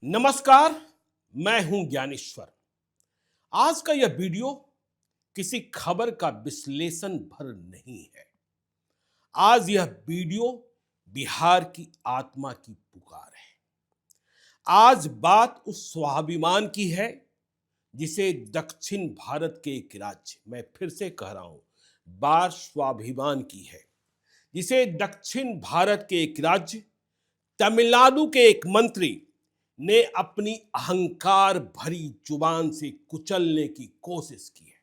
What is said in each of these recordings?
नमस्कार, मैं हूं ज्ञानेश्वर। आज का यह वीडियो किसी खबर का विश्लेषण भर नहीं है। आज यह वीडियो बिहार की आत्मा की पुकार है। आज बात उस स्वाभिमान की है जिसे दक्षिण भारत के एक राज्य, मैं फिर से कह रहा हूं, बात स्वाभिमान की है जिसे दक्षिण भारत के एक राज्य तमिलनाडु के एक मंत्री ने अपनी अहंकार भरी जुबान से कुचलने की कोशिश की है।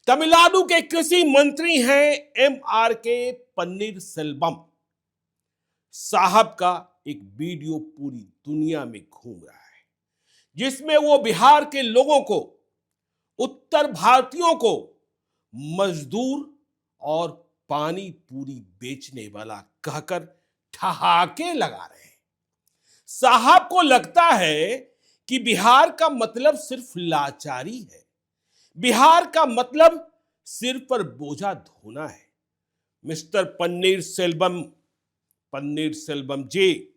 तमिलनाडु के कृषि मंत्री हैं एम के पन्नीर सेल्वम साहब का एक वीडियो पूरी दुनिया में घूम रहा है, जिसमें वो बिहार के लोगों को, उत्तर भारतीयों को मजदूर और पानी पूरी बेचने वाला कहकर ठहाके लगा रहे हैं। साहब को लगता है कि बिहार का मतलब सिर्फ लाचारी है, बिहार का मतलब सिर पर बोझा ढोना है। मिस्टर पन्नीर सेल्वम जी,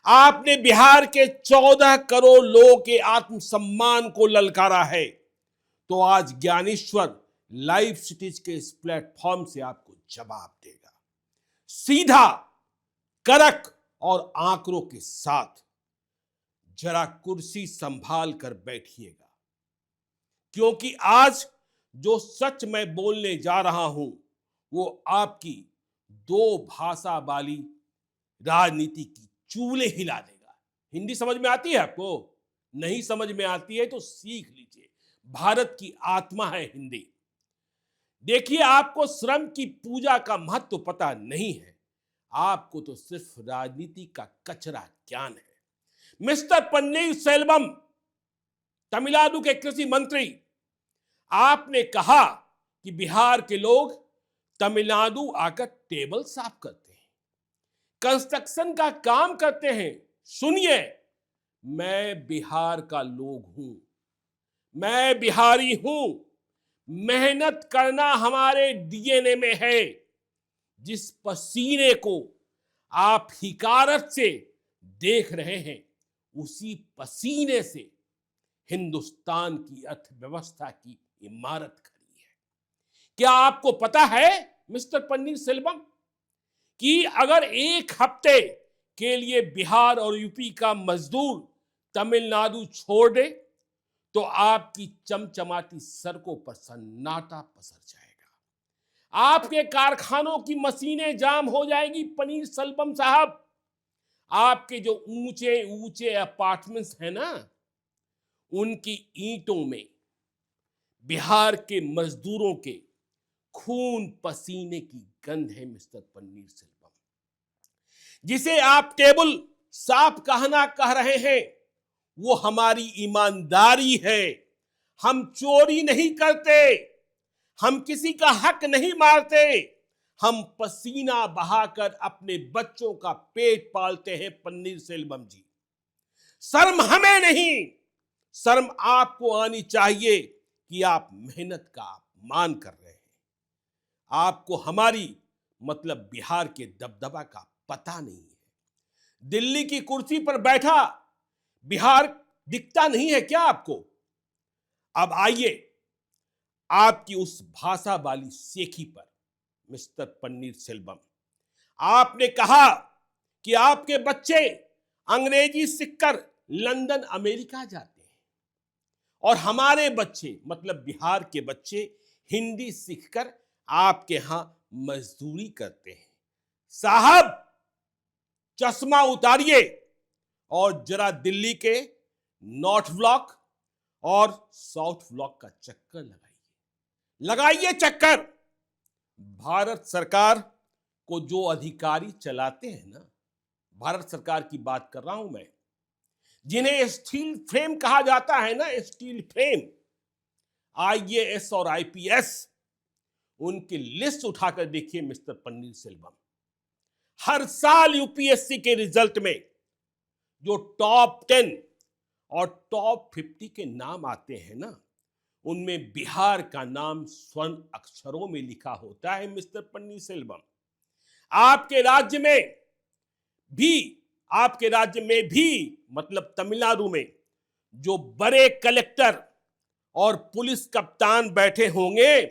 आपने बिहार के 14 करोड़ लोगों के आत्मसम्मान को ललकारा है, तो आज ज्ञानेश्वर लाइव सिटीज के इस प्लेटफॉर्म से आपको जवाब देगा। सीधा, कड़क और आंकड़ों के साथ जरा कुर्सी संभाल कर बैठिएगा, क्योंकि आज जो सच मैं बोलने जा रहा हूं वो आपकी दो भाषा वाली राजनीति की चूल्हे हिला देगा। हिंदी समझ में आती है आपको? नहीं समझ में आती है तो सीख लीजिए, भारत की आत्मा है हिंदी। देखिए, आपको श्रम की पूजा का महत्व पता नहीं है, आपको तो सिर्फ राजनीति का कचरा ज्ञान है। मिस्टर पन्नीर सेल्वम, तमिलनाडु के कृषि मंत्री, आपने कहा कि बिहार के लोग तमिलनाडु आकर टेबल साफ करते हैं, कंस्ट्रक्शन का काम करते हैं। सुनिए, मैं बिहार का लोग हूं, मैं बिहारी हूं। मेहनत करना हमारे डीएनए में है। जिस पसीने को आप हिकारत से देख रहे हैं, उसी पसीने से हिंदुस्तान की अर्थव्यवस्था की इमारत खड़ी है। क्या आपको पता है मिस्टर पन्नीर सेल्वम कि अगर एक हफ्ते के लिए बिहार और यूपी का मजदूर तमिलनाडु छोड़ दे तो आपकी चमचमाती सड़कों पर सन्नाटा पसर जाएगा, आपके कारखानों की मशीनें जाम हो जाएगी। पन्नीर सेल्वम साहब, आपके जो ऊंचे ऊंचे अपार्टमेंट्स हैं ना, उनकी ईंटों में बिहार के मजदूरों के खून पसीने की गंध है। मिस्टर पन्नीर सेल्वम, जिसे आप टेबल साफ कहना कह रहे हैं, वो हमारी ईमानदारी है। हम चोरी नहीं करते, हम किसी का हक नहीं मारते, हम पसीना बहाकर अपने बच्चों का पेट पालते हैं। पन्नीर सेल्वम जी, शर्म हमें नहीं, शर्म आपको आनी चाहिए कि आप मेहनत का अपमान कर रहे हैं। आपको हमारी, मतलब बिहार के दबदबा का पता नहीं है। दिल्ली की कुर्सी पर बैठा बिहार दिखता नहीं है क्या आपको? अब आइए आपकी उस भाषा वाली सेखी पर। मिस्टर पन्नीर सेल्वम, आपने कहा कि आपके बच्चे अंग्रेजी सीखकर लंदन अमेरिका जाते हैं और हमारे बच्चे, मतलब बिहार के बच्चे, हिंदी सीखकर आपके यहां मजदूरी करते हैं। साहब, चश्मा उतारिए और जरा दिल्ली के नॉर्थ ब्लॉक और साउथ ब्लॉक का चक्कर लगाइए चक्कर। भारत सरकार को जो अधिकारी चलाते हैं ना, भारत सरकार की बात कर रहा हूं मैं, जिन्हें स्टील फ्रेम कहा जाता है ना, स्टील फ्रेम, आईएएस और आईपीएस, उनकी लिस्ट उठाकर देखिए मिस्टर पन्नीर सेल्वम। हर साल यूपीएससी के रिजल्ट में जो टॉप 10 और टॉप 50 के नाम आते हैं ना, उनमें बिहार का नाम स्वर्ण अक्षरों में लिखा होता है। मिस्टर पन्नीर सेल्वम, आपके राज्य में भी आपके राज्य में भी, मतलब तमिलनाडु में, जो बड़े कलेक्टर और पुलिस कप्तान बैठे होंगे,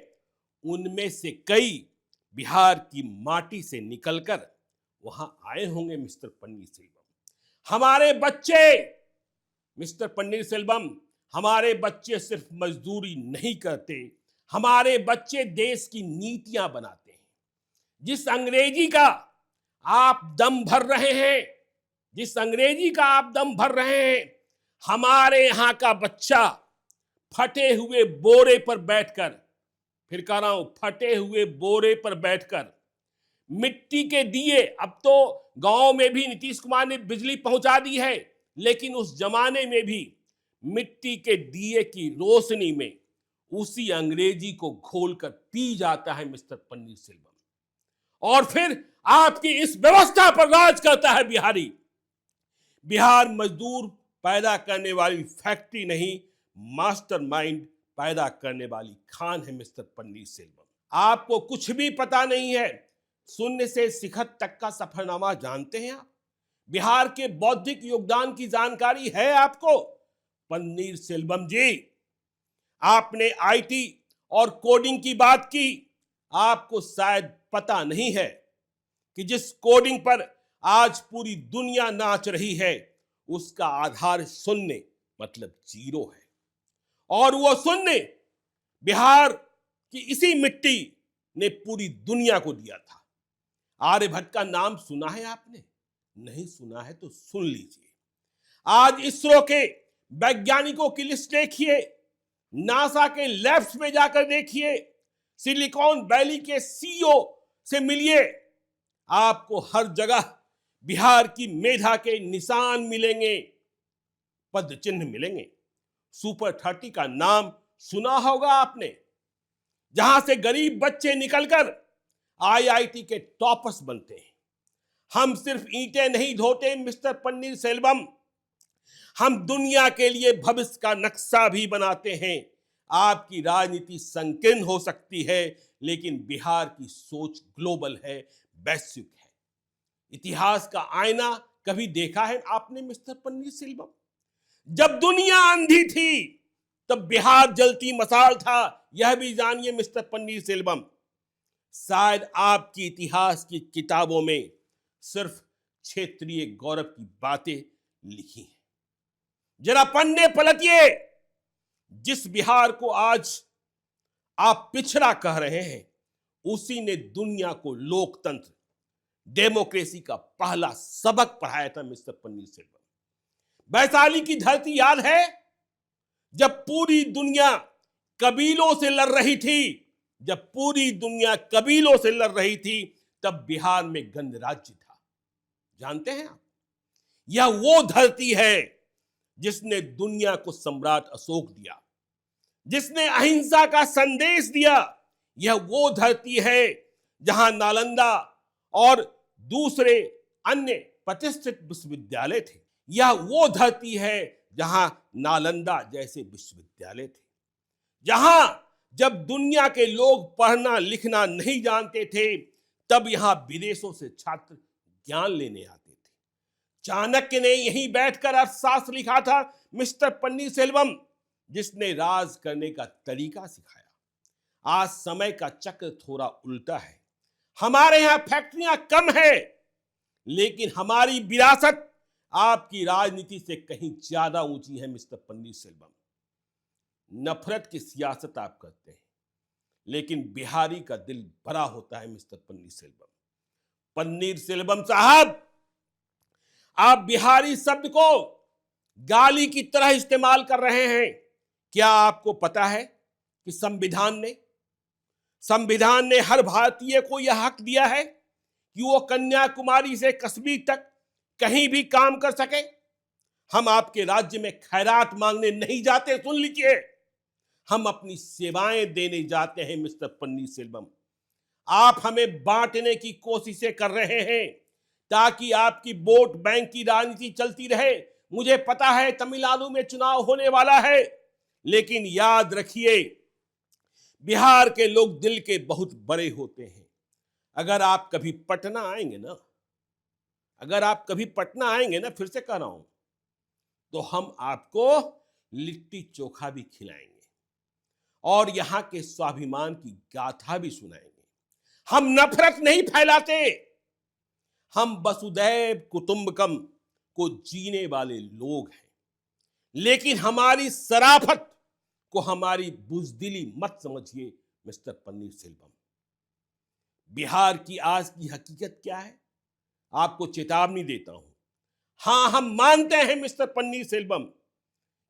उनमें से कई बिहार की माटी से निकलकर वहां आए होंगे मिस्टर पन्नीरसेल्वम। हमारे बच्चे, मिस्टर पन्नीरसेल्वम, हमारे बच्चे सिर्फ मजदूरी नहीं करते, हमारे बच्चे देश की नीतियां बनाते हैं। जिस अंग्रेजी का आप दम भर रहे हैं, जिस अंग्रेजी का आप दम भर रहे हैं, हमारे यहां का बच्चा फटे हुए बोरे पर बैठकर, फिर कह रहा हूं, फटे हुए बोरे पर बैठकर मिट्टी के दिए, अब तो गांव में भी नीतीश कुमार ने बिजली पहुंचा दी है, लेकिन उस जमाने में भी मिट्टी के दिए की रोशनी में उसी अंग्रेजी को घोलकर पी जाता है मिस्टर पन्नीरसेल्वम। और फिर आपकी इस व्यवस्था पर राज करता है बिहारी। बिहार मजदूर पैदा करने वाली फैक्ट्री नहीं, मास्टरमाइंड पैदा करने वाली खान है मिस्टर पन्नीरसेल्वम। आपको कुछ भी पता नहीं है। शून्य से शिखर तक का सफरनामा जानते हैं आप? बिहार के बौद्धिक योगदान की जानकारी है आपको? पन्नीरसेल्वम जी, आपने आईटी और कोडिंग की बात की। आपको शायद पता नहीं है कि जिस कोडिंग पर आज पूरी दुनिया नाच रही है, उसका आधार शून्य मतलब जीरो है। और वो शून्य बिहार की इसी मिट्टी ने पूरी दुनिया को दिया था। आर्यभट्ट का नाम सुना है आपने? नहीं सुना है तो सुन लीजिए। आज इसरो के वैज्ञानिकों की लिस्ट देखिए, नासा के लैब्स में जाकर देखिए, सिलिकॉन वैली के सीईओ से मिलिए, आपको हर जगह बिहार की मेधा के निशान मिलेंगे, पद चिन्ह मिलेंगे। सुपर 30 का नाम सुना होगा आपने, जहां से गरीब बच्चे निकलकर आईआईटी के टॉपर्स बनते हैं। हम सिर्फ ईंटें नहीं ढोते मिस्टर पन्नीरसेल्वम, हम दुनिया के लिए भविष्य का नक्शा भी बनाते हैं। आपकी राजनीति संकीर्ण हो सकती है, लेकिन बिहार की सोच ग्लोबल है, वैश्विक है। इतिहास का आईना कभी देखा है आपने मिस्टर पन्नीरसेल्वम? जब दुनिया अंधी थी, तब बिहार जलती मसाल था, यह भी जानिए मिस्टर पन्नीरसेल्वम। शायद आपकी इतिहास की किताबों में सिर्फ क्षेत्रीय गौरव की बातें लिखी हैं। जरा पन्ने पलटिए। जिस बिहार को आज आप पिछड़ा कह रहे हैं, उसी ने दुनिया को लोकतंत्र, डेमोक्रेसी का पहला सबक पढ़ाया था मिस्टर पन्नीरसेल्वम। वैशाली की धरती याद है? जब पूरी दुनिया कबीलों से लड़ रही थी, जब पूरी दुनिया कबीलों से लड़ रही थी, तब बिहार में गणराज्य था। जानते हैं आप? यह वो धरती है जिसने दुनिया को सम्राट अशोक दिया, जिसने अहिंसा का संदेश दिया। यह वो धरती है जहां नालंदा और दूसरे अन्य प्रतिष्ठित विश्वविद्यालय थे। यह वो धरती है जहां नालंदा जैसे विश्वविद्यालय थे, जहां जब दुनिया के लोग पढ़ना लिखना नहीं जानते थे, तब यहां विदेशों से छात्र ज्ञान लेने आते थे। चाणक्य ने यहीं बैठकर अर्थशास्त्र लिखा था मिस्टर पन्नीरसेल्वम, जिसने राज करने का तरीका सिखाया। आज समय का चक्र थोड़ा उल्टा है। हमारे यहां फैक्ट्रियां कम है, लेकिन हमारी विरासत आपकी राजनीति से कहीं ज्यादा ऊंची है मिस्टर पन्नीरसेल्वम। नफरत की सियासत आप करते हैं, लेकिन बिहारी का दिल बड़ा होता है मिस्टर पन्नीरसेल्वम। पन्नीरसेल्वम साहब, आप बिहारी शब्द को गाली की तरह इस्तेमाल कर रहे हैं। क्या आपको पता है कि संविधान ने हर भारतीय को यह हक दिया है कि वो कन्याकुमारी से कश्मीर तक कहीं भी काम कर सके? हम आपके राज्य में खैरात मांगने नहीं जाते, सुन लीजिए, हम अपनी सेवाएं देने जाते हैं मिस्टर पन्नीरसेल्वम। आप हमें बांटने की कोशिशें कर रहे हैं ताकि आपकी वोट बैंक की राजनीति चलती रहे। मुझे पता है तमिलनाडु में चुनाव होने वाला है, लेकिन याद रखिए, बिहार के लोग दिल के बहुत बड़े होते हैं। अगर आप कभी पटना आएंगे ना, अगर आप कभी पटना आएंगे ना, फिर से कह रहा हूं, तो हम आपको लिट्टी चोखा भी खिलाएंगे और यहां के स्वाभिमान की गाथा भी सुनाएंगे। हम नफरत नहीं फैलाते, हम वसुदैव कुटुंबकम को जीने वाले लोग हैं। लेकिन हमारी शराफत को हमारी बुजदिली मत समझिए मिस्टर पन्नीर सेल्वम। बिहार की आज की हकीकत क्या है, आपको चेतावनी देता हूं। हां, हम मानते हैं मिस्टर पन्नीर सेल्वम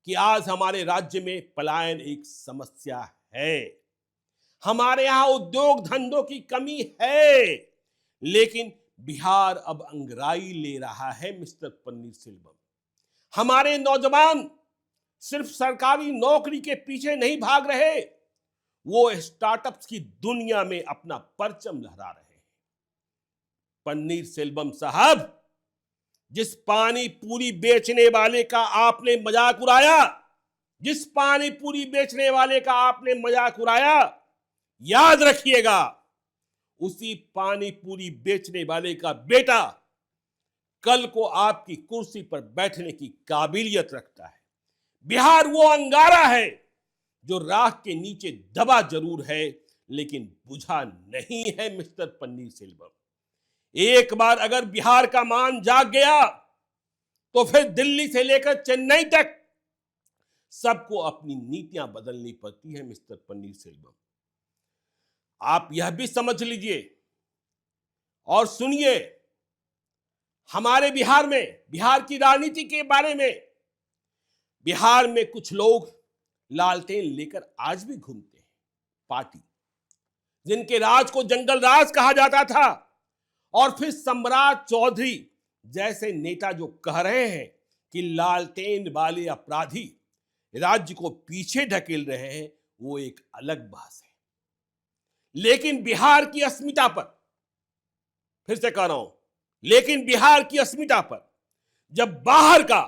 कि आज हमारे राज्य में पलायन एक समस्या है, हमारे यहां उद्योग धंधों की कमी है, लेकिन बिहार अब अंगड़ाई ले रहा है मिस्टर पन्नीर सेल्वम। हमारे नौजवान सिर्फ सरकारी नौकरी के पीछे नहीं भाग रहे, वो स्टार्टअप्स की दुनिया में अपना परचम लहरा रहे हैं। पन्नीर सेल्वम साहब, जिस पानी पूरी बेचने वाले का आपने मजाक उड़ाया, जिस पानी पूरी बेचने वाले का आपने मजाक उड़ाया, याद रखिएगा उसी पानी पूरी बेचने वाले का बेटा कल को आपकी कुर्सी पर बैठने की काबिलियत रखता है। बिहार वो अंगारा है जो राख के नीचे दबा जरूर है, लेकिन बुझा नहीं है मिस्टर पन्नीर सेल्वम। एक बार अगर बिहार का मान जाग गया तो फिर दिल्ली से लेकर चेन्नई तक सबको अपनी नीतियां बदलनी पड़ती है मिस्टर पन्नीर सेल्वम। आप यह भी समझ लीजिए और सुनिए, हमारे बिहार में, बिहार की राजनीति के बारे में, बिहार में कुछ लोग लालटेन लेकर आज भी घूमते हैं। पार्टी जिनके राज को जंगल राज कहा जाता था, और फिर सम्राट चौधरी जैसे नेता जो कह रहे हैं कि लालटेन वाले अपराधी राज्य को पीछे ढकेल रहे हैं, वो एक अलग बहस है। लेकिन बिहार की अस्मिता पर, फिर से कह रहा हूं, लेकिन बिहार की अस्मिता पर जब बाहर का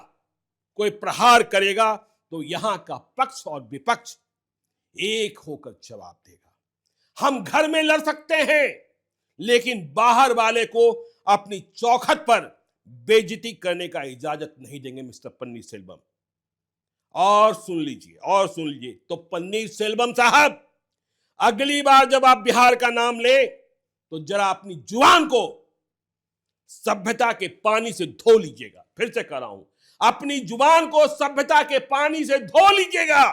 कोई प्रहार करेगा तो यहां का पक्ष और विपक्ष एक होकर जवाब देगा। हम घर में लड़ सकते हैं, लेकिन बाहर वाले को अपनी चौखट पर बेइज्जती करने का इजाजत नहीं देंगे मिस्टर पन्नीर सेल्वम। और सुन लीजिए, तो पन्नीर सेल्वम साहब, अगली बार जब आप बिहार का नाम ले तो जरा अपनी जुबान को सभ्यता के पानी से धो लीजिएगा। फिर से कह रहा हूं, अपनी जुबान को सभ्यता के पानी से धो लीजिएगा,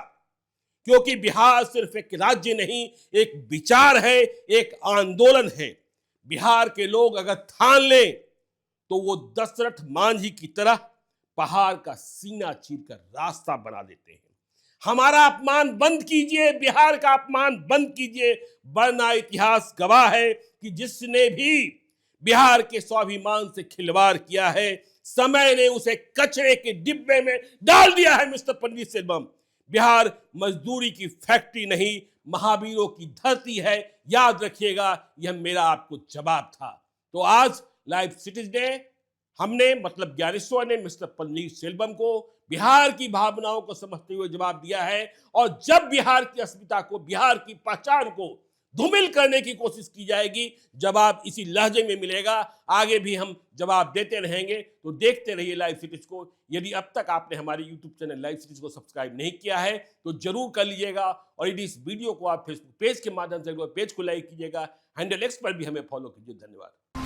क्योंकि बिहार सिर्फ एक राज्य नहीं, एक विचार है, एक आंदोलन है। बिहार के लोग अगर ठान लें तो वो दशरथ मांझी की तरह पहाड़ का सीना चीरकर रास्ता बना देते हैं। हमारा अपमान बंद कीजिए, बिहार का अपमान बंद कीजिए, वरना इतिहास गवाह है कि जिसने भी बिहार के स्वाभिमान से खिलवाड़ किया है, समय ने उसे कचरे के डिब्बे में डाल दिया है मिस्टर पन्नीर सेल्वम। बिहार मजदूरी की फैक्ट्री नहीं, महावीरों की धरती है। याद रखिएगा, यह मेरा आपको जवाब था। तो आज लाइव सिटीज डे हमने, मतलब ज्ञानेश्वर ने मिस्टर पन्नीर सेल्वम को बिहार की भावनाओं को समझते हुए जवाब दिया है। और जब बिहार की अस्मिता को, बिहार की पहचान को धूमिल करने की कोशिश की जाएगी, जवाब इसी लहजे में मिलेगा। आगे भी हम जवाब देते रहेंगे, तो देखते रहिए लाइव सिटीज को। यदि अब तक आपने हमारे यूट्यूब चैनल लाइव सिटीज को सब्सक्राइब नहीं किया है तो जरूर कर लीजिएगा। और यदि इस वीडियो को आप फेसबुक पेज के माध्यम से पेज को लाइक कीजिएगा, हैंडल एक्स पर भी हमें फॉलो कीजिए। धन्यवाद।